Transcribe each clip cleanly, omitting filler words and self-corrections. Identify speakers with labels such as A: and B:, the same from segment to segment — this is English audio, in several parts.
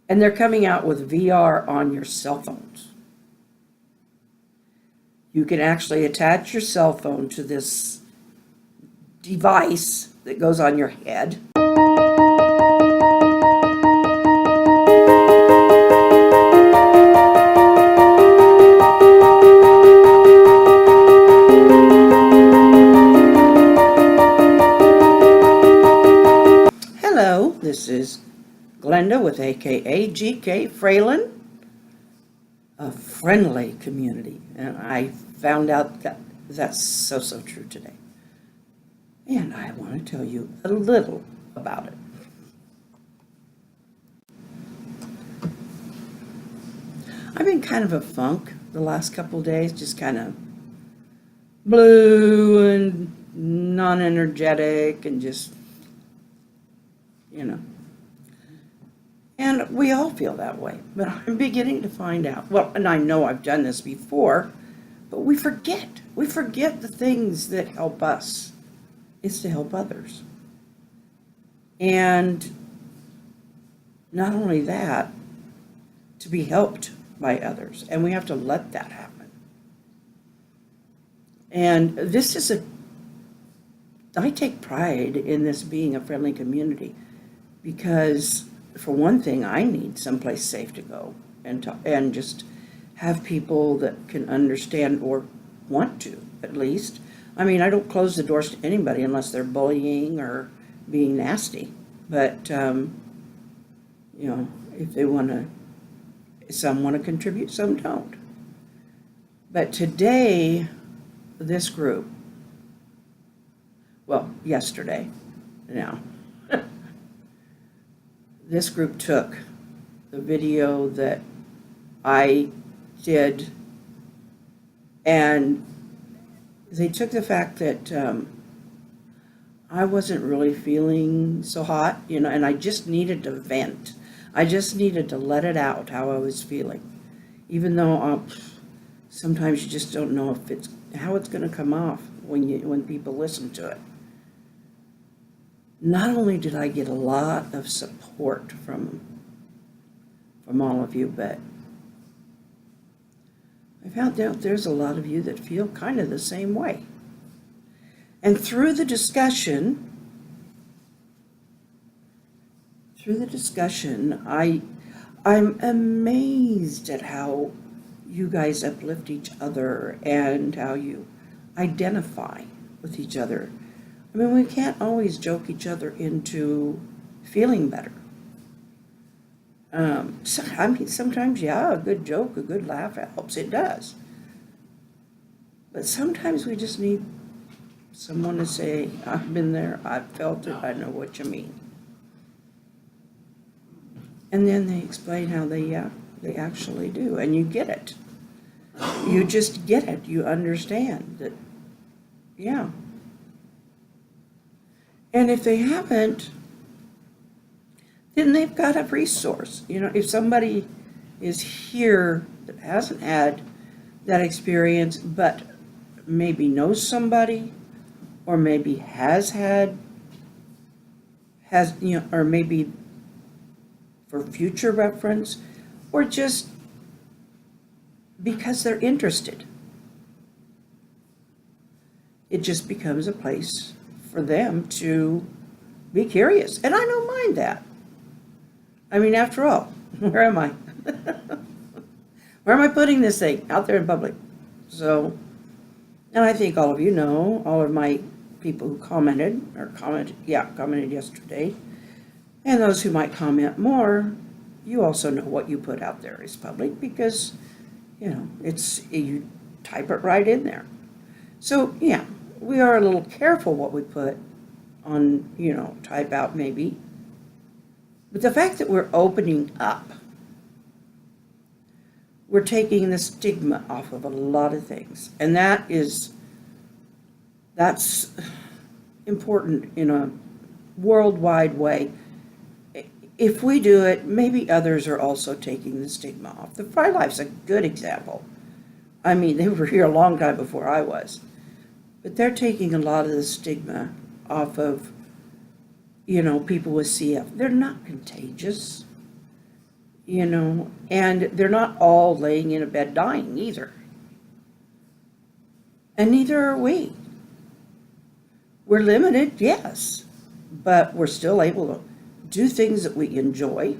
A: And they're coming out with VR on your cell phones. You can actually attach your cell phone to this device that goes on your head. Hello, this is Glenda with AKA GK Fralin, a friendly community. And I found out that that's so true today. And I want to tell you a little about it. I've been kind of a funk the last couple of days, just kind of blue and non-energetic and just, And we all feel that way, but I'm beginning to find out. Well, and I know I've done this before, but we forget. We forget the things that help us. It's to help others. And not only that, to be helped by others. And we have to let that happen. And I take pride in this being a friendly community because, for one thing, I need someplace safe to go and just have people that can understand or want to, at least. I mean, I don't close the doors to anybody unless they're bullying or being nasty. But, if they some want to contribute, some don't. But today, this group, yesterday now, this group took the video that I did, and they took the fact that I wasn't really feeling so hot, and I just needed to vent. I just needed to let it out, how I was feeling. Even though sometimes you just don't know how it's going to come off when people listen to it. Not only did I get a lot of support from all of you, but I found out there's a lot of you that feel kind of the same way. And through the discussion, I'm amazed at how you guys uplift each other and how you identify with each other. I mean, we can't always joke each other into feeling better. Sometimes, a good joke, a good laugh helps. It does. But sometimes we just need someone to say, I've been there, I've felt it, I know what you mean. And then they explain how they actually do, and you get it. You just get it. You understand that, yeah. And if they haven't, then they've got a resource. If somebody is here that hasn't had that experience, but maybe knows somebody, or maybe or maybe for future reference, or just because they're interested, it just becomes a place for them to be curious. And I don't mind that. I mean, after all, where am I? Where am I putting this thing? Out there in public. So, and I think all of you know, all of my people who commented yesterday, and those who might comment more, you also know what you put out there is public because, you type it right in there. So, yeah, we are a little careful what we put on, type out maybe. But the fact that we're opening up, we're taking the stigma off of a lot of things. And that's important in a worldwide way. If we do it, maybe others are also taking the stigma off. The Fry Life's a good example. I mean, they were here a long time before I was. But they're taking a lot of the stigma off of, people with CF. They're not contagious. and they're not all laying in a bed dying either. And neither are we. We're limited, yes, but we're still able to do things that we enjoy.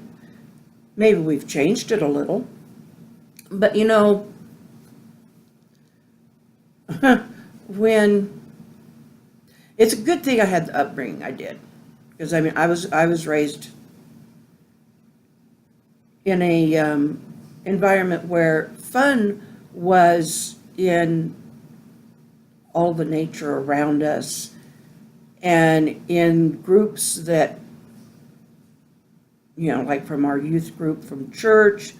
A: Maybe we've changed it a little, but when it's a good thing I had the upbringing I did, because I was raised in a environment where fun was in all the nature around us, and in groups that, like from our youth group from church,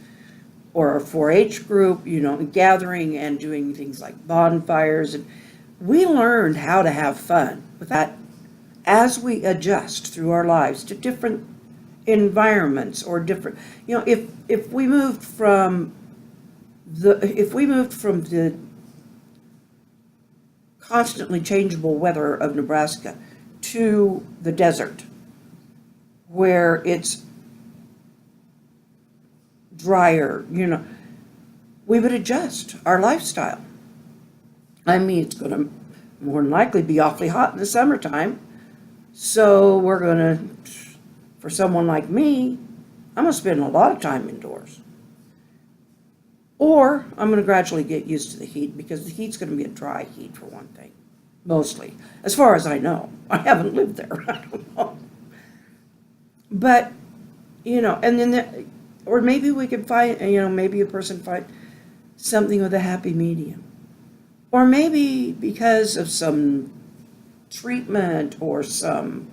A: or our 4-H group, gathering and doing things like bonfires. And we learned how to have fun with that as we adjust through our lives to different environments or different, if we moved from the constantly changeable weather of Nebraska to the desert, where it's drier, we would adjust our lifestyle. It's going to more than likely be awfully hot in the summertime, so we're going to, for someone like me, I'm going to spend a lot of time indoors. Or I'm going to gradually get used to the heat, because the heat's going to be a dry heat for one thing, mostly, as far as I know. I haven't lived there. I don't know. But, and then, or maybe we could find, maybe a person find something with a happy medium. Or maybe because of some treatment or some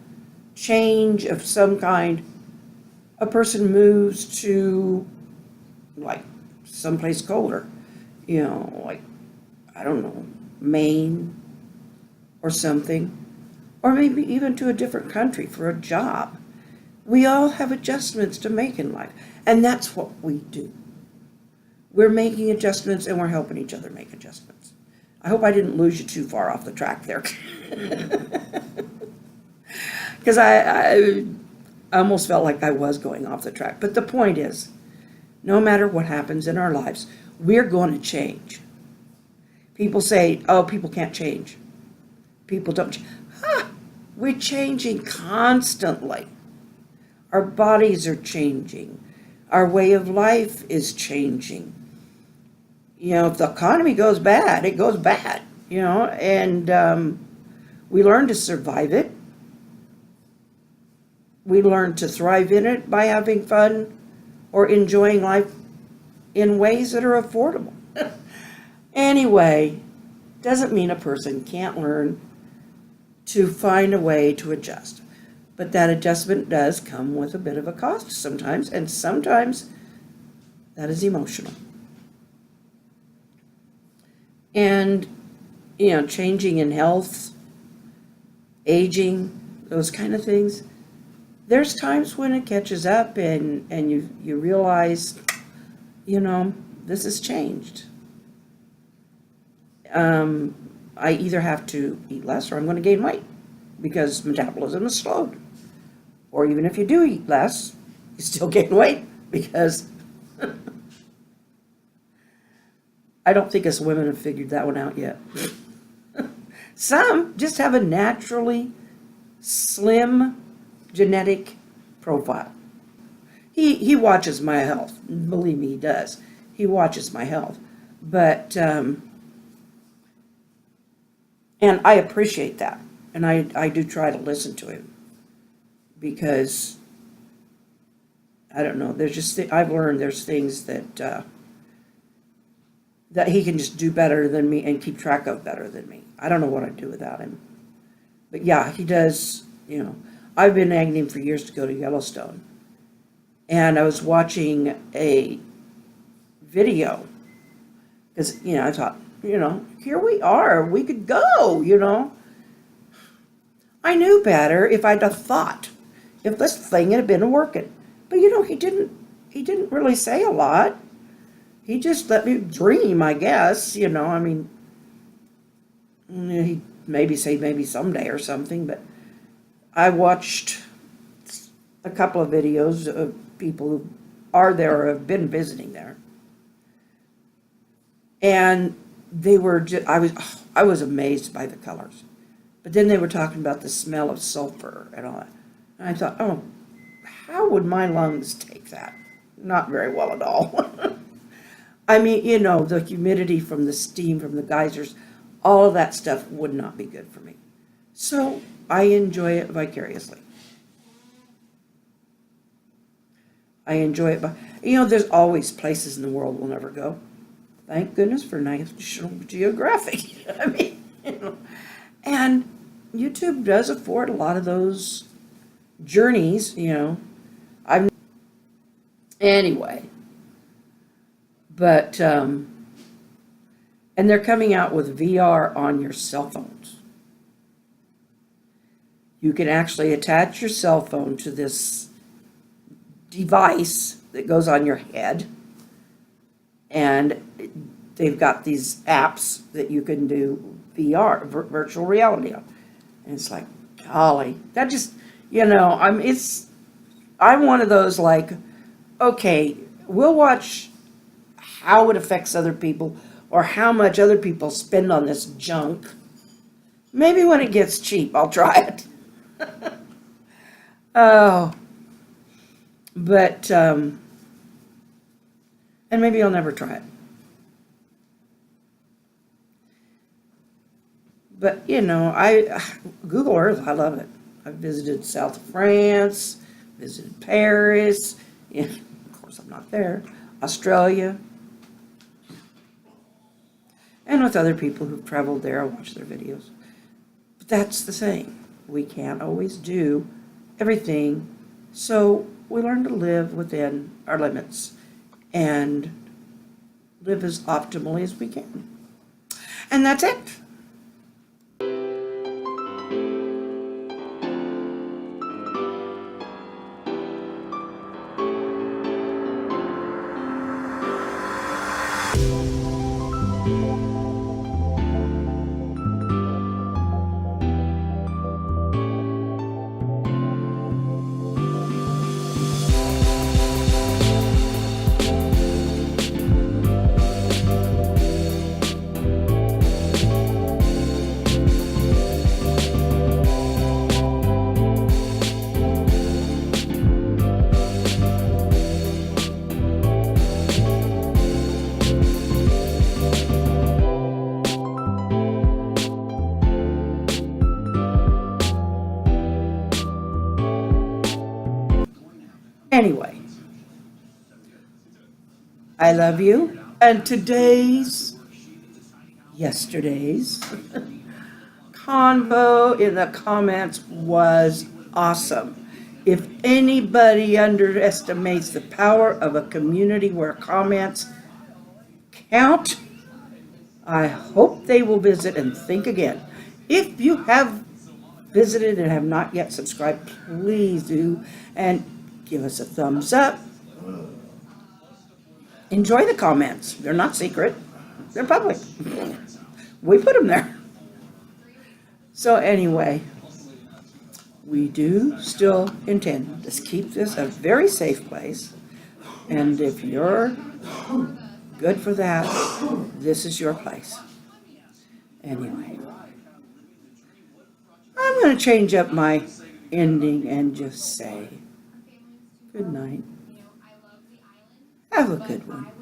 A: change of some kind, a person moves to, like, someplace colder, like, I don't know, Maine or something, or maybe even to a different country for a job. We all have adjustments to make in life, and that's what we do. We're making adjustments, and we're helping each other make adjustments. I hope I didn't lose you too far off the track there. Because I almost felt like I was going off the track. But the point is, no matter what happens in our lives, we're going to change. People say, oh, people can't change. People don't change. We're changing constantly. Our bodies are changing. Our way of life is changing. If the economy goes bad, it goes bad, and we learn to survive it. We learn to thrive in it by having fun or enjoying life in ways that are affordable. Anyway, doesn't mean a person can't learn to find a way to adjust. But that adjustment does come with a bit of a cost sometimes, and sometimes that is emotional. And, changing in health, aging, those kind of things, there's times when it catches up and you realize, this has changed. I either have to eat less or I'm going to gain weight because metabolism is slowed. Or even if you do eat less, you still gain weight because I don't think us women have figured that one out yet. Some just have a naturally slim genetic profile. He watches my health. Believe me, he does. He watches my health. But, and I appreciate that. And I do try to listen to him. Because, I don't know, there's just, I've learned there's things that he can just do better than me and keep track of better than me. I don't know what I'd do without him. But yeah, he does, I've been nagging him for years to go to Yellowstone. And I was watching a video because, I thought, here we are, we could go, I knew better if I'd have thought, if this thing had been working. But, he didn't really say a lot. He just let me dream, I guess, he'd maybe say maybe someday or something, but I watched a couple of videos of people who are there or have been visiting there. And they were just, I was amazed by the colors. But then they were talking about the smell of sulfur and all that. And I thought, oh, how would my lungs take that? Not very well at all. I mean, you know, the humidity from the steam from the geysers, all of that stuff would not be good for me. So I enjoy it vicariously. I enjoy it, but you know, there's always places in the world we'll never go. Thank goodness for National Geographic. I mean, you know, and YouTube does afford a lot of those journeys, you know. Anyway, but, and they're coming out with VR on your cell phones. You can actually attach your cell phone to this device that goes on your head, and they've got these apps that you can do VR, virtual reality on. And it's like, golly, that just, you know, I'm one of those like, okay, we'll watch how it affects other people or how much other people spend on this junk. Maybe when it gets cheap, I'll try it. Oh, but, and maybe I'll never try it. But, you know, Google Earth, I love it. I've visited South France, visited Paris, yeah, of course I'm not there, Australia, and with other people who've traveled there, I watch their videos. But that's the thing. We can't always do everything, so we learn to live within our limits and live as optimally as we can. And that's it. Anyway, I love you. And yesterday's convo in the comments was awesome. If anybody underestimates the power of a community where comments count, I hope they will visit and think again. If you have visited and have not yet subscribed, please do, and give us a thumbs up. Enjoy the comments. They're not secret. They're public. We put them there. So anyway, we do still intend to keep this a very safe place. And if you're good for that, this is your place. Anyway, I'm going to change up my ending and just say good night. Have a good one.